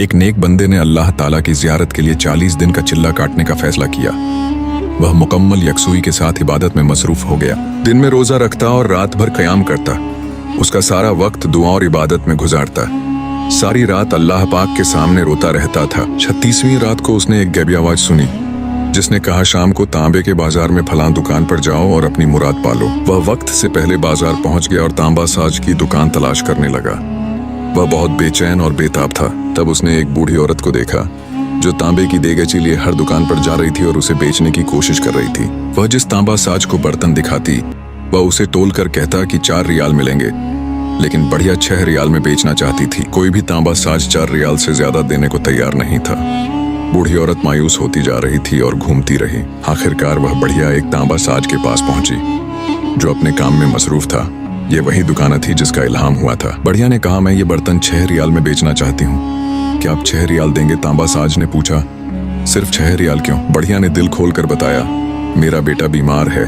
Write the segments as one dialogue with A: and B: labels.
A: एक नेक बंदे ने अल्लाह ताला की जियारत के लिए 40 दिन का चिल्ला काटने का फैसला किया। वह मुकम्मल यकसुई के साथ इबादत में मसरूफ हो गया। दिन में रोजा रखता और रात भर क़याम करता। उसका सारा वक्त दुआ और इबादत में गुजारता। सारी रात अल्लाह पाक के सामने रोता रहता था। 36वीं रात को उसने एक गैबी आवाज सुनी जिसने कहा, शाम को तांबे के बाजार में फलां दुकान पर जाओ और अपनी मुराद पालो। वह वक्त से पहले बाजार पहुंच गया और तांबा साज की दुकान तलाश करने लगा। वह बहुत बेचैन और बेताब था। तब उसने एक बूढ़ी औरत को देखा जो तांबे की देगची लिए हर दुकान पर जा रही थी और उसे बेचने की कोशिश कर रही थी। वह जिस तांबा साज को बर्तन दिखाती वह उसे तोल कर कहता कि 4 रियाल मिलेंगे, लेकिन बढ़िया 6 रियाल में बेचना चाहती थी। कोई भी तांबा साज 4 रियाल से ज्यादा देने को तैयार नहीं था। बूढ़ी औरत मायूस होती जा रही थी और घूमती रही। आखिरकार वह बढ़िया एक तांबा साज के पास पहुंची जो अपने काम में मसरूफ था। ये वही दुकान थी जिसका इल्हाम हुआ था। बढ़िया ने कहा, मैं ये बर्तन 6 रियाल में बेचना चाहती हूँ, क्या आप 6 रियाल देंगे? तांबा साज ने पूछा, सिर्फ 6 रियाल क्यों? बढ़िया ने दिल खोल कर बताया, मेरा बेटा बीमार है,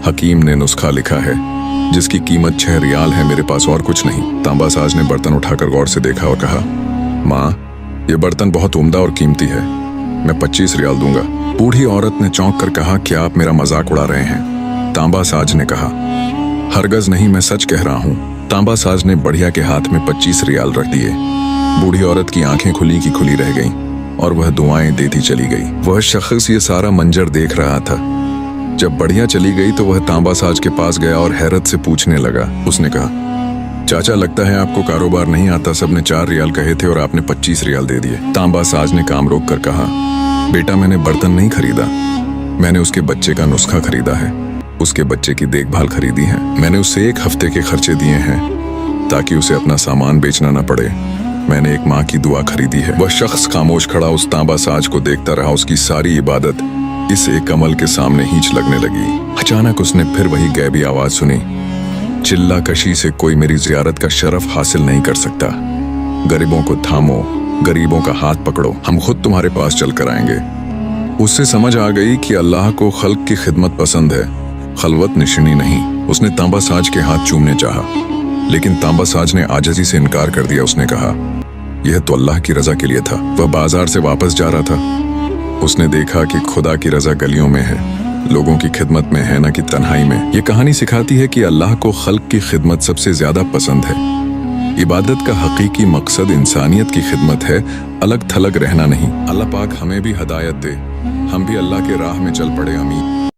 A: हकीम ने नुस्खा लिखा है जिसकी कीमत 6 रियाल है, मेरे पास और कुछ नहीं। तांबा साज ने बर्तन उठाकर गौर से देखा और कहा, माँ ये बर्तन बहुत उम्दा और कीमती है, मैं 25 रियाल दूंगा। बूढ़ी औरत ने चौंक कर कहा, क्या आप मेरा मजाक उड़ा रहे हैं? तांबा साज ने कहा, हरगज नहीं, मैं सच कह रहा हूँ। तांबा साज ने बढ़िया के हाथ में 25 रियाल रख दिए। बूढ़ी औरत की आंखें खुली की खुली रह गईं और वह दुआएं देती चली गई। वह शख्स ये सारा मंजर देख रहा था। जब बढ़िया चली गई तो वह तांबा साज के पास गया और हैरत से पूछने लगा। उसने कहा, चाचा लगता है आपको कारोबार नहीं आता, सबने 4 रियाल कहे थे और आपने 25 रियाल दे दिए। तांबा साज ने काम रोक कर कहा, बेटा मैंने बर्तन नहीं खरीदा, मैंने उसके बच्चे का नुस्खा खरीदा है, उसके बच्चे की देखभाल खरीदी है। मैंने उसे 1 हफ्ते के खर्चे दिए हैं ताकि उसे अपना सामान बेचना न पड़े। मैंने एक माँ की दुआ खरीदी है। वह शख्स खामोश खड़ा उस तांबा साज को देखता रहा। उसकी सारी इबादत इस एक अमल के सामने हींच लगने लगी। अचानक उसने फिर वही गैबी आवाज सुनी, चिल्ला कशी से कोई मेरी जियारत का शरफ हासिल नहीं कर सकता। गरीबों को थामो, गरीबों का हाथ पकड़ो, हम खुद तुम्हारे पास चल कर आएंगे। उससे समझ आ गई कि अल्लाह को खल्क की खिदमत पसंद है, खलवत निशनी नहीं। उसने तांबा साज के हाथ चूमने चाहा, लेकिन तांबा साज ने आजिज़ी से इनकार कर दिया। उसने कहा, यह तो अल्लाह की रजा के लिए था। वह बाजार से वापस जा रहा था। उसने देखा कि खुदा की रजा गलियों में है, लोगों की खिदमत में है, न कि तन्हाई में। ये कहानी सिखाती है कि अल्लाह को खल्क की खिदमत सबसे ज्यादा पसंद है। इबादत का हकीकी मकसद इंसानियत की खिदमत है, अलग थलग रहना नहीं। अल्लाह पाक हमें भी हदायत दे, हम भी अल्लाह के राह में चल पड़े। आमीन।